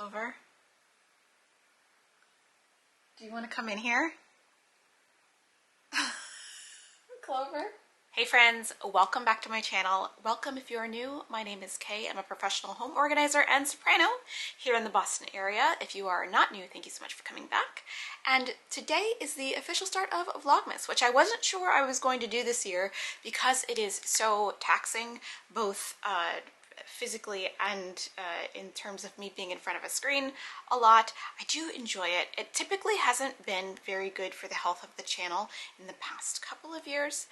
Clover, do you want to come in here? Clover? Hey friends, welcome back to my channel. Welcome if you are new. My name is Kay. I'm a professional home organizer and soprano here in the Boston area. If you are not new, thank you so much for coming back. And today is the official start of Vlogmas, which I wasn't sure I was going to do this year because it is so taxing, both physically and in terms of me being in front of a screen a lot. I do enjoy it. It typically hasn't been very good for the health of the channel in the past couple of years.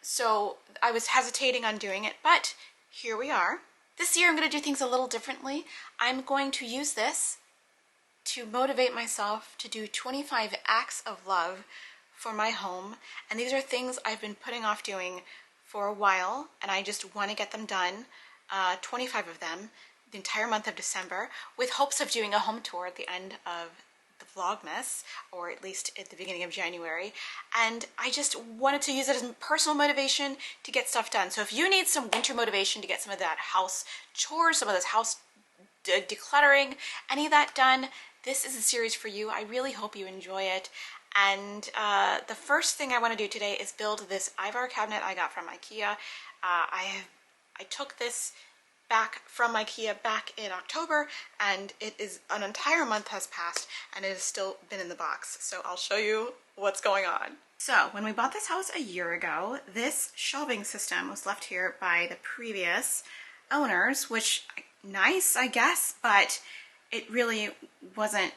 So I was hesitating on doing it, but here we are. This year I'm going to do things a little differently. I'm going to use this to motivate myself to do 25 acts of love for my home. And these are things I've been putting off doing for a while, and I just want to get them done. 25 of them, the entire month of December, with hopes of doing a home tour at the end of the Vlogmas, or at least at the beginning of January. And I just wanted to use it as personal motivation to get stuff done. So if you need some winter motivation to get some of that house chores, some of this house decluttering, any of that done, this is a series for you. I really hope you enjoy it. And the first thing I want to do today is build this Ivar cabinet I got from Ikea. I took this back from Ikea back in October, and it is an entire month has passed and it has still been in the box. So I'll show you what's going on. So when we bought this house a year ago, this shelving system was left here by the previous owners, which nice, I guess, but it really wasn't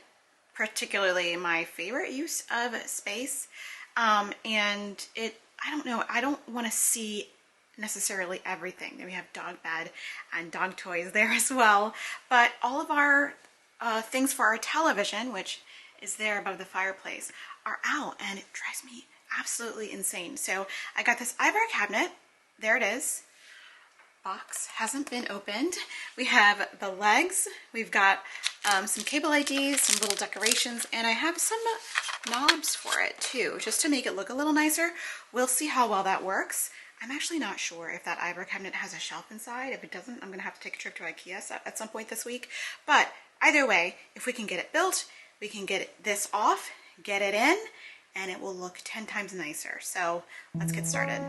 particularly my favorite use of space. And I don't know, I don't want to see necessarily everything. We have dog bed and dog toys there as well, but all of our things for our television, which is there above the fireplace, are out, and it drives me absolutely insane. So I got this Ivar cabinet. There it is. Box hasn't been opened. We have the legs. We've got some cable IDs, some little decorations, and I have some knobs for it too, just to make it look a little nicer. We'll see how well that works. I'm actually not sure if that Ivar cabinet has a shelf inside. If it doesn't, I'm gonna have to take a trip to Ikea at some point this week. But either way, if we can get it built, we can get this off, get it in, and it will look 10 times nicer. So let's get started.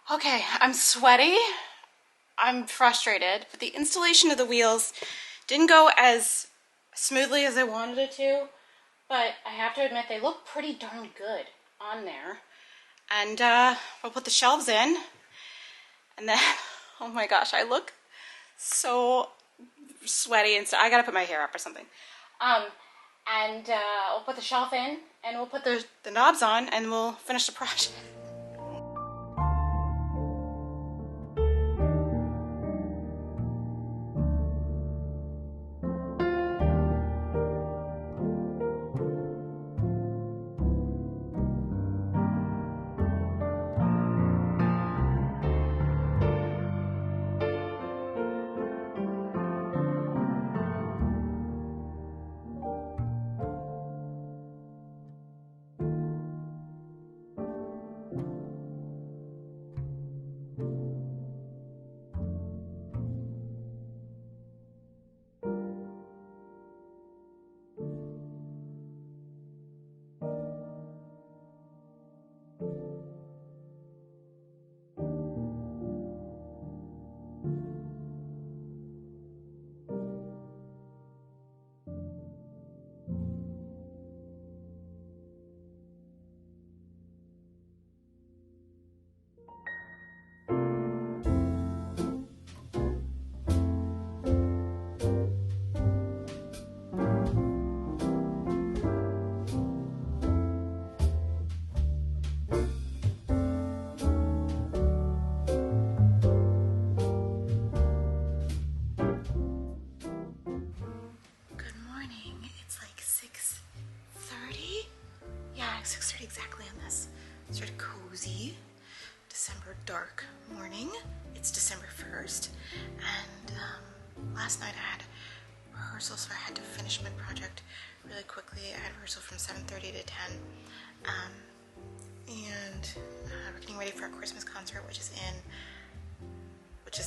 Okay, I'm sweaty, I'm frustrated, but the installation of the wheels didn't go as smoothly as I wanted it to, but I have to admit they look pretty darn good on there. And we'll put the shelves in, and then, oh my gosh, I look so sweaty, and so I gotta put my hair up or something. We'll put the shelf in, and we'll put the knobs on, and we'll finish the project. sort of cozy December dark morning. It's December 1st, and last night I had rehearsal, so I had to finish my project really quickly. I had rehearsal from 7:30 to 10, and we're getting ready for our Christmas concert, which is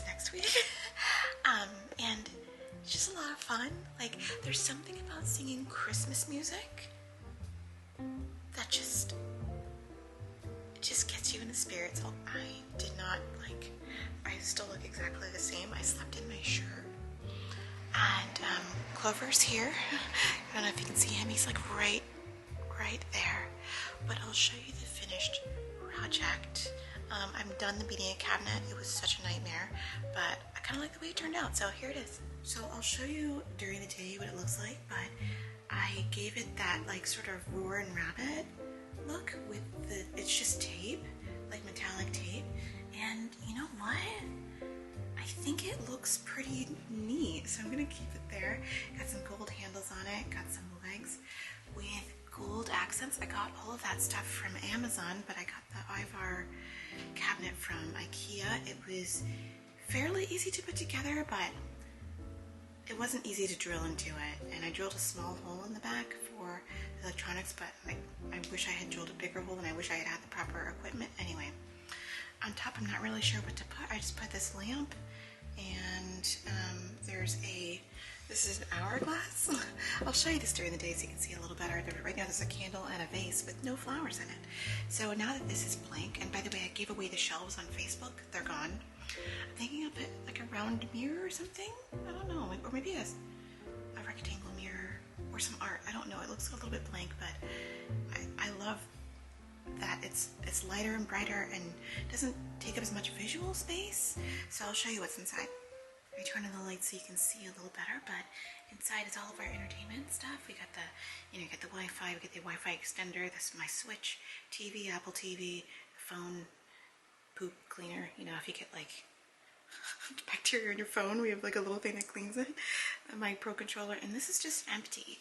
next week. And it's just a lot of fun. Like, there's something about singing Christmas music that just gets you in the spirit. So I did not, like, I still look exactly the same. I slept in my shirt. And Clover's here. I don't know if you can see him. He's like right there. But I'll show you the finished project. I'm done the Ikea cabinet. It was such a nightmare, but I kind of like the way it turned out. So here it is. So I'll show you during the day what it looks like, but I gave it that like sort of roar and rabbit look with it's just tape, like metallic tape. And you know what? I think it looks pretty neat, so I'm gonna keep it there. Got some gold handles on it, got some legs with gold accents. I got all of that stuff from Amazon, but I got the Ivar cabinet from Ikea. It was fairly easy to put together, but it wasn't easy to drill into it. And I drilled a small hole in the back for the electronics, but I wish I had drilled a bigger hole, and I wish I had had the proper equipment. Anyway, on top I'm not really sure what to put. I just put this lamp, and this is an hourglass. I'll show you this during the day so you can see a little better. Right now there's a candle and a vase with no flowers in it. So now that this is blank, and by the way, I gave away the shelves on Facebook. They're gone. I'm thinking of it like a round mirror or something. I don't know, or maybe a rectangle mirror or some art. I don't know. It looks a little bit blank, but I love that it's lighter and brighter and doesn't take up as much visual space. So I'll show you what's inside. I turn on the lights so you can see a little better, but inside is all of our entertainment stuff. We got the, you get the Wi-Fi, we get the Wi-Fi extender, this is my Switch, TV, Apple TV, phone, poop cleaner, if you get like bacteria on your phone, we have like a little thing that cleans it, my Pro controller, and this is just empty.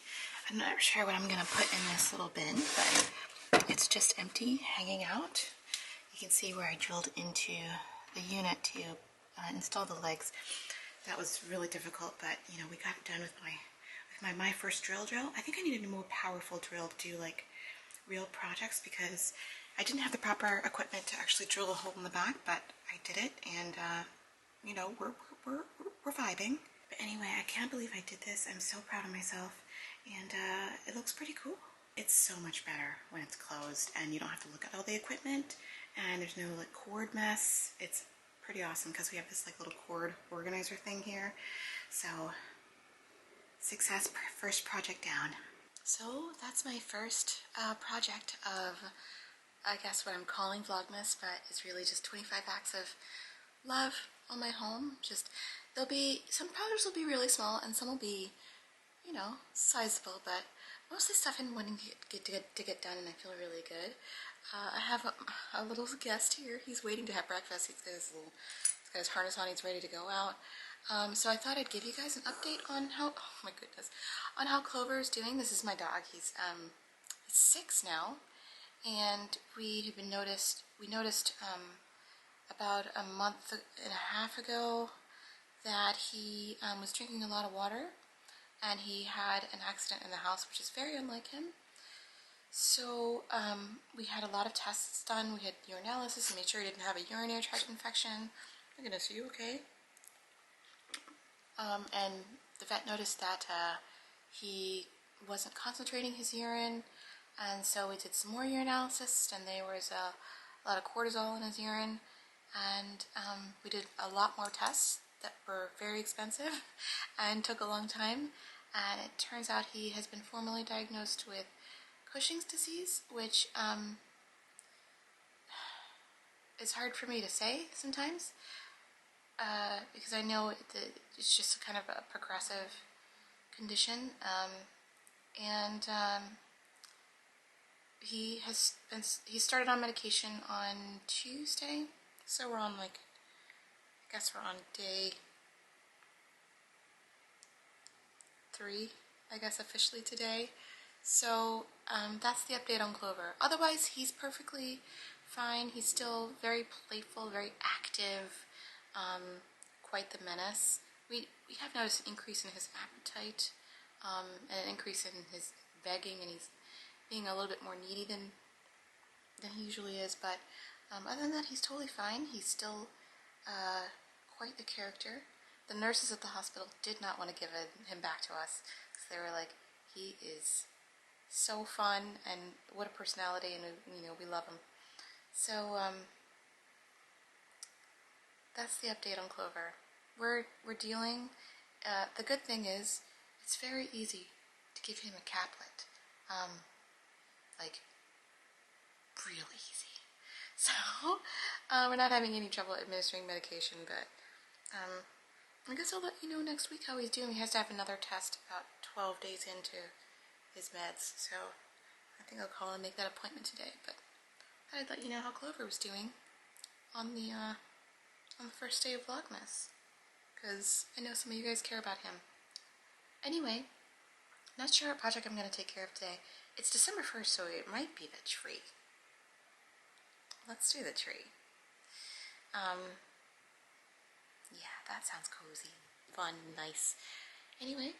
I'm not sure what I'm gonna put in this little bin, but it's just empty, hanging out. You can see where I drilled into the unit to install the legs. That was really difficult, but we got it done with my first drill. I think I needed a more powerful drill to do like real projects because I didn't have the proper equipment to actually drill a hole in the back, but I did it, and we're vibing. But anyway, I can't believe I did this. I'm so proud of myself, and it looks pretty cool. It's so much better when it's closed and you don't have to look at all the equipment, and there's no like cord mess. It's pretty awesome because we have this like little cord organizer thing here. So success, first project down. So that's my first project of, I guess, what I'm calling Vlogmas, but it's really just 25 acts of love on my home. Just, some projects will be really small and some will be, sizable, but mostly stuff I'm wanting to get done, and I feel really good. I have a little guest here. He's waiting to have breakfast. He's got his harness on. He's ready to go out. So I thought I'd give you guys an update on how, oh my goodness, on how Clover is doing. This is my dog. He's 6 now, and we noticed about a month and a half ago that he was drinking a lot of water, and he had an accident in the house, which is very unlike him. So we had a lot of tests done. We had urinalysis and made sure he didn't have a urinary tract infection. My goodness, are you okay? And the vet noticed that he wasn't concentrating his urine, and so we did some more urinalysis, and there was a lot of cortisol in his urine, and we did a lot more tests that were very expensive and took a long time, and it turns out he has been formally diagnosed with Cushing's disease, which is hard for me to say sometimes, because I know it's just kind of a progressive condition, and he started on medication on Tuesday, so we're on I guess we're on day 3, I guess officially today. So that's the update on Clover. Otherwise, he's perfectly fine. He's still very playful, very active, quite the menace. We have noticed an increase in his appetite, and an increase in his begging, and he's being a little bit more needy than he usually is, but other than that, he's totally fine. He's still quite the character. The nurses at the hospital did not want to give him back to us, because they were like, he is so fun, and what a personality, and we love him. So that's the update on Clover. We're dealing. The good thing is, it's very easy to give him a caplet. Like, really easy. So we're not having any trouble administering medication, but I guess I'll let you know next week how he's doing. He has to have another test about 12 days into his meds, so I think I'll call and make that appointment today. But I'd let you know how Clover was doing on the first day of Vlogmas, because I know some of you guys care about him. Anyway, not sure what project I'm going to take care of today. It's December 1st, so it might be the tree. Let's do the tree. Yeah, that sounds cozy, fun, nice. Anyway,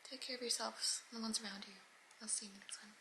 take care of yourselves and the ones around you. I'll see you next time.